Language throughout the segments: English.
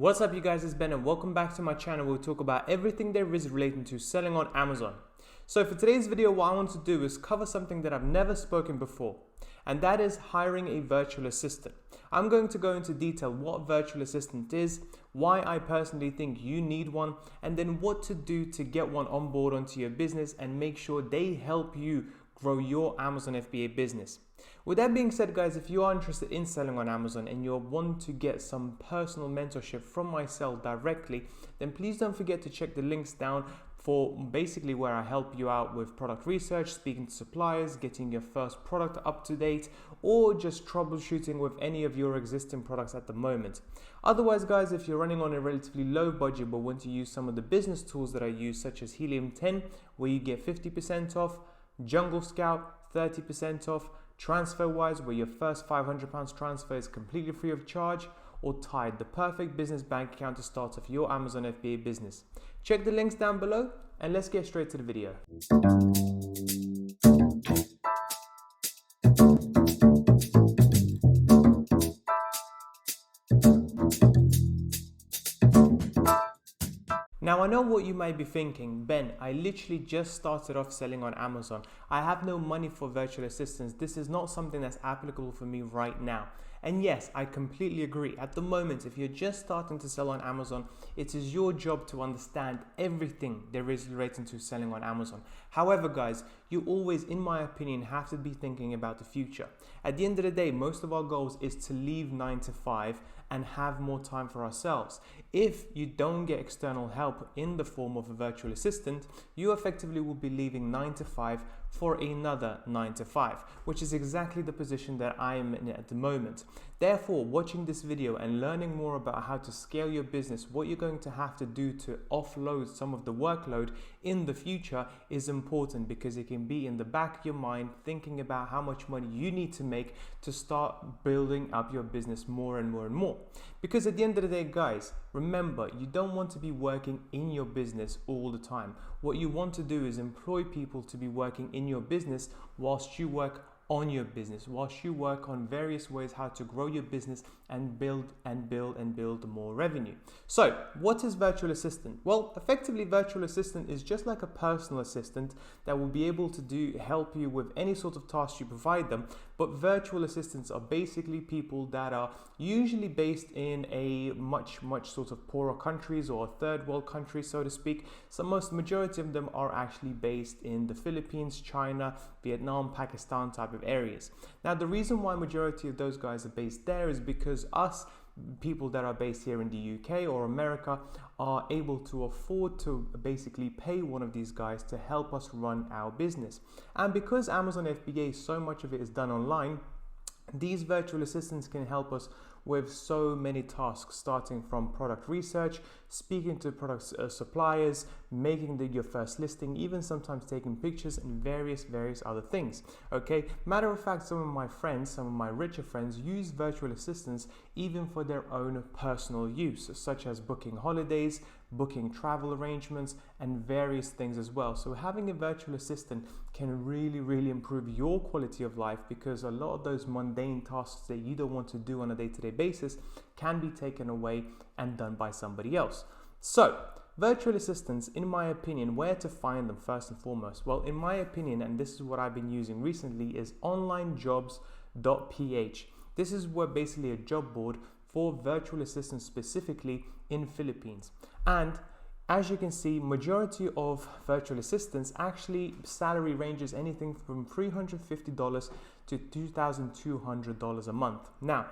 What's up you guys, it's Ben and welcome back to my channel where we talk about everything there is relating to selling on Amazon. So for today's video, what I want to do is cover something that I've never spoken before, and that is hiring a virtual assistant. I'm going to go into detail what a virtual assistant is, why I personally think you need one, and then what to do to get one on board onto your business and make sure they help you grow your Amazon FBA business. With that being said, guys, if you are interested in selling on Amazon and you want to get some personal mentorship from myself directly, then please don't forget to check the links down for basically where I help you out with product research, speaking to suppliers, getting your first product up to date, or just troubleshooting with any of your existing products at the moment. Otherwise, guys, if you're running on a relatively low budget but want to use some of the business tools that I use, such as Helium 10, where you get 50% off, Jungle Scout 30% off, Transferwise, where your first £500 transfer is completely free of charge, or Tide, the perfect business bank account to start off your Amazon FBA business. Check the links down below and let's get straight to the video. Now I know what you might be thinking, Ben, I literally just started off selling on Amazon. I have no money for virtual assistants. This is not something that's applicable for me right now. And yes, I completely agree. At the moment, if you're just starting to sell on Amazon, it is your job to understand everything there is relating to selling on Amazon. However, guys, you always, in my opinion, have to be thinking about the future. At the end of the day, most of our goals is to leave 9 to 5 and have more time for ourselves. If you don't get external help in the form of a virtual assistant, you effectively will be leaving 9 to 5 for another 9 to 5, which is exactly the position that I am in at the moment. Therefore, watching this video and learning more about how to scale your business, what you're going to have to do to offload some of the workload in the future is important, because it can be in the back of your mind thinking about how much money you need to make to start building up your business more and more and more. Because at the end of the day, guys, remember, you don't want to be working in your business all the time. What you want to do is employ people to be working in your business whilst you work on your business, whilst you work on various ways how to grow your business and build more revenue. So what is virtual assistant? Well, effectively, virtual assistant is just like a personal assistant that will be able to help you with any sort of task you provide them. But virtual assistants are basically people that are usually based in a much sort of poorer countries or third world countries, so to speak. So majority of them are actually based in the Philippines, China, Vietnam, Pakistan type of areas. Now, the reason why majority of those guys are based there is because us people that are based here in the UK or America are able to afford to basically pay one of these guys to help us run our business. And because Amazon FBA, so much of it is done online, these virtual assistants can help us with so many tasks, starting from product research, speaking to product suppliers, making your first listing, even sometimes taking pictures and various other things. Okay, matter of fact, some of my friends, some of my richer friends, use virtual assistants even for their own personal use, such as booking holidays, booking travel arrangements, and various things as well. So having a virtual assistant can really improve your quality of life, because a lot of those mundane tasks that you don't want to do on a day-to-day basis can be taken away and done by somebody else. So virtual assistants, in my opinion, where to find them first and foremost? Well, in my opinion, and this is what I've been using recently, is onlinejobs.ph. This is where basically a job board for virtual assistants specifically in Philippines. And as you can see, majority of virtual assistants actually salary ranges anything from $350 to $2,200 a month. Now,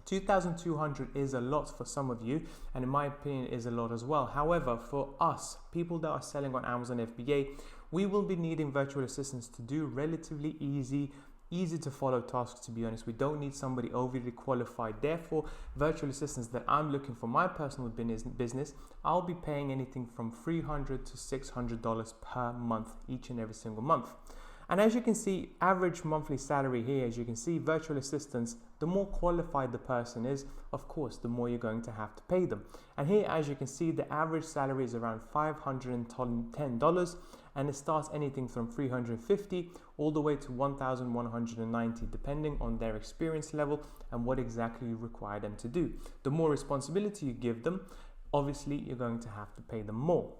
$2,200 is a lot for some of you, and in my opinion is a lot as well. However, for us, people that are selling on Amazon FBA, we will be needing virtual assistants to do relatively easy to follow tasks. To be honest, we don't need somebody overly qualified. Therefore, virtual assistants that I'm looking for my personal business, I'll be paying anything from $300 to $600 per month, each and every single month. And as you can see, average monthly salary here, as you can see, virtual assistants, the more qualified the person is, of course, the more you're going to have to pay them. And here, as you can see, the average salary is around $510, and it starts anything from $350 all the way to $1,190, depending on their experience level and what exactly you require them to do. The more responsibility you give them, obviously, you're going to have to pay them more.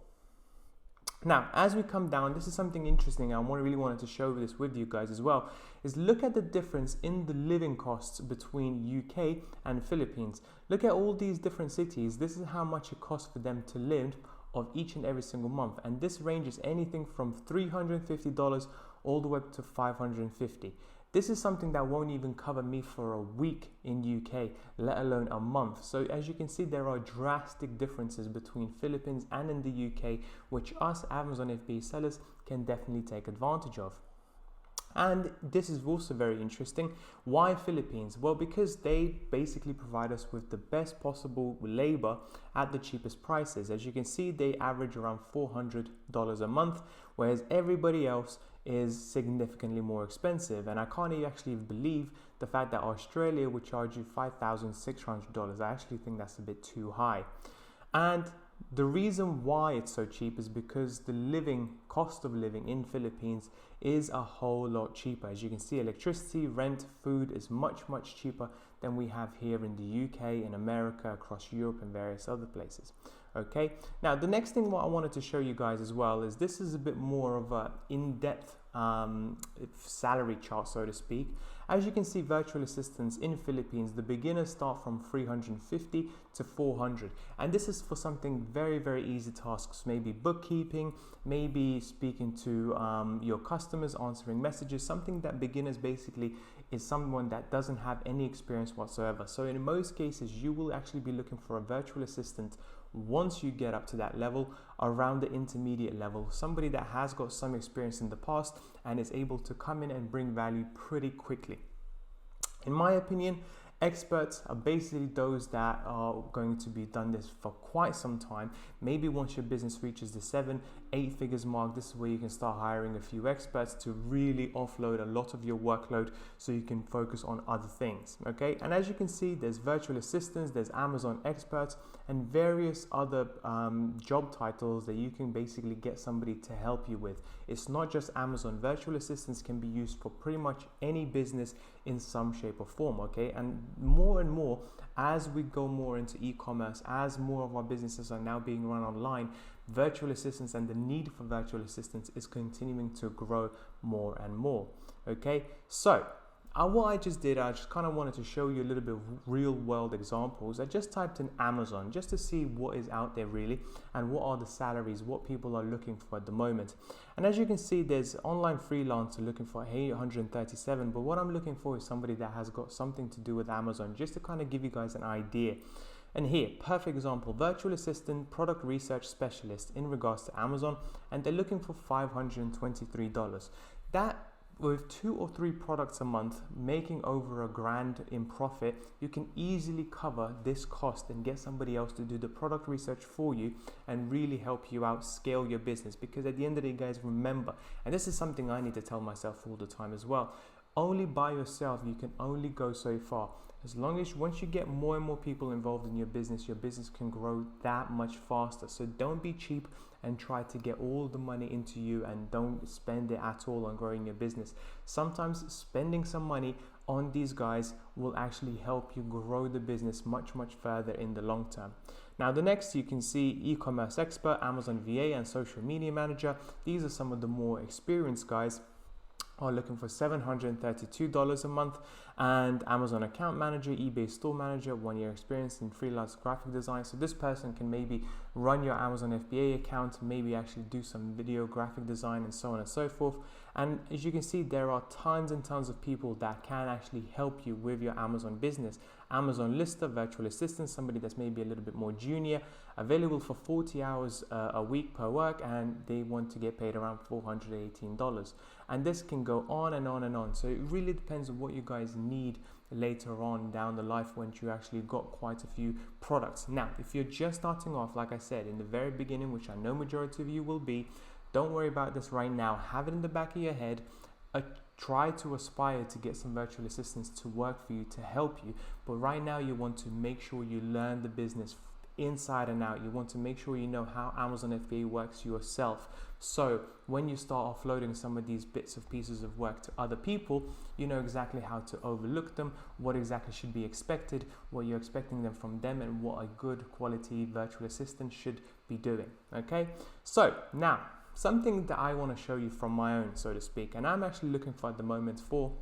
Now, as we come down, this is something interesting. I really wanted to show this with you guys as well, is look at the difference in the living costs between UK and Philippines. Look at all these different cities. This is how much it costs for them to live of each and every single month. And this ranges anything from $350 all the way up to $550. This is something that won't even cover me for a week in UK, let alone a month. So as you can see, there are drastic differences between Philippines and in the UK, which us Amazon FBA sellers can definitely take advantage of. And this is also very interesting. Why Philippines? Well, because they basically provide us with the best possible labor at the cheapest prices. As you can see, they average around $400 a month, whereas everybody else is significantly more expensive. And I can't actually believe the fact that Australia would charge you $5,600. I actually think that's a bit too high. And the reason why it's so cheap is because the cost of living in Philippines is a whole lot cheaper. As you can see, electricity, rent, food is much cheaper than we have here in the UK, in America, across Europe and various other places. Okay, now the next thing what I wanted to show you guys as well is this is a bit more of a in-depth salary chart, so to speak. As you can see, virtual assistants in Philippines, the beginners start from 350 to 400, and this is for something very easy tasks, maybe bookkeeping, maybe speaking to your customers, answering messages, something that beginners basically is someone that doesn't have any experience whatsoever. So in most cases, you will actually be looking for a virtual assistant once you get up to that level, around the intermediate level, somebody that has got some experience in the past and is able to come in and bring value pretty quickly. In my opinion, experts are basically those that are going to be done this for quite some time. Maybe once your business reaches the 7-8 figures mark, this is where you can start hiring a few experts to really offload a lot of your workload so you can focus on other things. Okay, and as you can see, there's virtual assistants, there's Amazon experts, and various other job titles that you can basically get somebody to help you with. It's not just Amazon. Virtual assistants can be used for pretty much any business in some shape or form. Okay, and more as we go more into e-commerce, as more of our businesses are now being run online, virtual assistants and the need for virtual assistants is continuing to grow more and more. Okay, so what I just did, I just kind of wanted to show you a little bit of real world examples. I just typed in Amazon just to see what is out there really and what are the salaries, what people are looking for at the moment. And as you can see, there's online freelancer looking for 837, but what I'm looking for is somebody that has got something to do with Amazon, just to kind of give you guys an idea. And here, perfect example, virtual assistant, product research specialist in regards to Amazon, and they're looking for $523. That, with 2 or 3 products a month, making over $1,000 in profit, you can easily cover this cost and get somebody else to do the product research for you and really help you out scale your business. Because at the end of the day, guys, remember, and this is something I need to tell myself all the time as well, only by yourself you can only go so far. As long as once you get more and more people involved in your business can grow that much faster. So don't be cheap and try to get all the money into you and don't spend it at all on growing your business. Sometimes spending some money on these guys will actually help you grow the business much further in the long term. Now the next, you can see e-commerce expert, Amazon VA and social media manager. These are some of the more experienced guys are looking for $732 a month, and Amazon account manager, eBay store manager, 1 year experience in freelance graphic design. So this person can maybe run your Amazon FBA account, maybe actually do some video graphic design and so on and so forth. And as you can see, there are tons and tons of people that can actually help you with your Amazon business. Amazon lister, virtual assistant, somebody that's maybe a little bit more junior, available for 40 hours a week per work, and they want to get paid around $418. And this can go on and on and on. So it really depends on what you guys need later on down the life once you actually got quite a few products. Now, if you're just starting off, like I said, in the very beginning, which I know majority of you will be, don't worry about this right now. Have it in the back of your head. try to aspire to get some virtual assistants to work for you, to help you. But right now you want to make sure you learn the business inside and out. You want to make sure you know how Amazon FBA works yourself. So when you start offloading some of these bits of pieces of work to other people, you know exactly how to overlook them, what exactly should be expected, what you're expecting them from them, and what a good quality virtual assistant should be doing. Okay, so now something that I want to show you from my own, so to speak, and I'm actually looking for at the moment for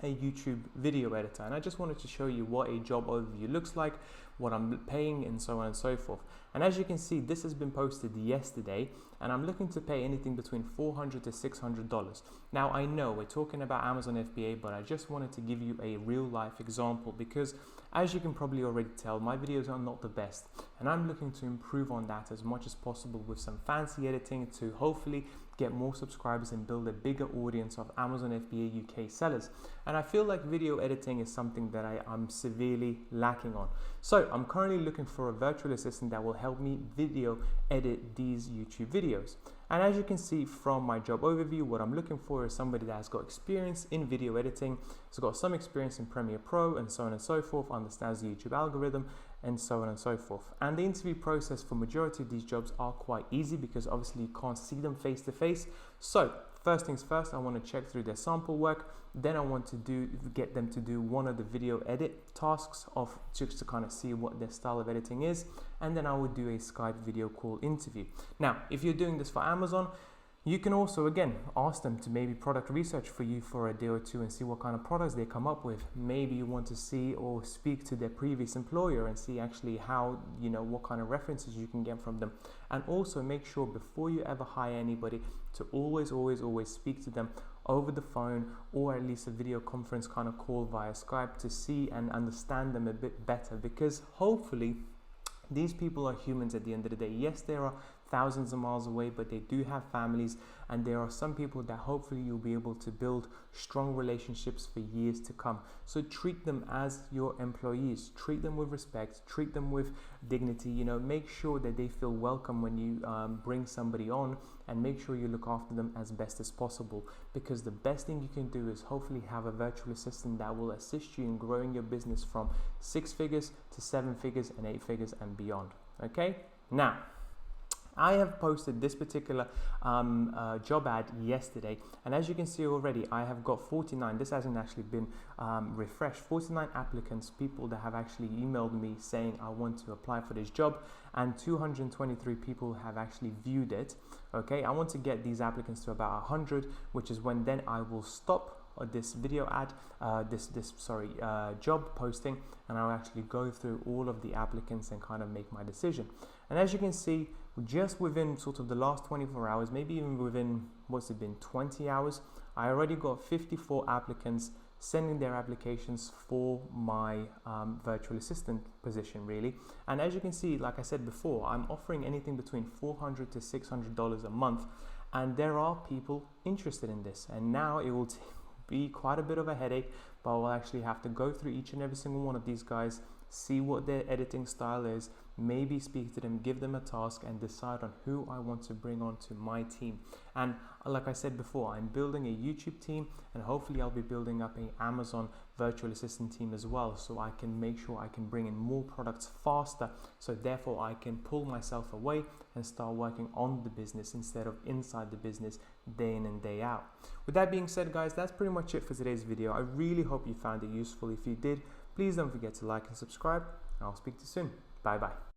a YouTube video editor, and I just wanted to show you what a job overview looks like, what I'm paying, and so on and so forth. And as you can see, this has been posted yesterday, and I'm looking to pay anything between $400 to $600. Now I know we're talking about Amazon FBA, but I just wanted to give you a real life example, because as you can probably already tell, my videos are not the best, and I'm looking to improve on that as much as possible with some fancy editing to hopefully get more subscribers and build a bigger audience of Amazon FBA UK sellers. And I feel like video editing is something that I'm severely lacking on. So I'm currently looking for a virtual assistant that will help me video edit these YouTube videos. And as you can see from my job overview, what I'm looking for is somebody that has got experience in video editing, has got some experience in Premiere Pro, and so on and so forth, understands the YouTube algorithm, and so on and so forth. And the interview process for majority of these jobs are quite easy, because obviously you can't see them face to face. So first things first, I want to check through their sample work. Then I want to get them to do one of the video edit tasks of just to kind of see what their style of editing is. And then I would do a Skype video call interview. Now, if you're doing this for Amazon, you can also, again, ask them to maybe product research for you for a day or two and see what kind of products they come up with. Maybe you want to see or speak to their previous employer and see actually how, what kind of references you can get from them. And also make sure before you ever hire anybody to always speak to them over the phone, or at least a video conference kind of call via Skype, to see and understand them a bit better, because hopefully these people are humans at the end of the day. Yes, there are thousands of miles away, but they do have families, and there are some people that hopefully you'll be able to build strong relationships for years to come. So treat them as your employees, treat them with respect, treat them with dignity, make sure that they feel welcome when you bring somebody on, and make sure you look after them as best as possible, because the best thing you can do is hopefully have a virtual assistant that will assist you in growing your business from 6 figures to 7 figures and 8 figures and beyond. Okay, now I have posted this particular job ad yesterday, and as you can see already, I have got 49, this hasn't actually been refreshed, 49 applicants, people that have actually emailed me saying I want to apply for this job, and 223 people have actually viewed it. Okay, I want to get these applicants to about 100, which is when then I will stop this video ad, job posting, and I'll actually go through all of the applicants and kind of make my decision. And as you can see, just within sort of the last 24 hours, maybe even within, 20 hours, I already got 54 applicants sending their applications for my virtual assistant position, really. And as you can see, like I said before, I'm offering anything between $400 to $600 a month, and there are people interested in this. And now it will be quite a bit of a headache, but I'll actually have to go through each and every single one of these guys, see what their editing style is, maybe speak to them, give them a task, and decide on who I want to bring on to my team. And like I said before, I'm building a YouTube team, and hopefully I'll be building up an Amazon virtual assistant team as well, so I can make sure I can bring in more products faster, so therefore I can pull myself away and start working on the business instead of inside the business day in and day out. With that being said, guys, that's pretty much it for today's video. I really hope you found it useful. If you did, please don't forget to like and subscribe, and I'll speak to you soon. Bye bye.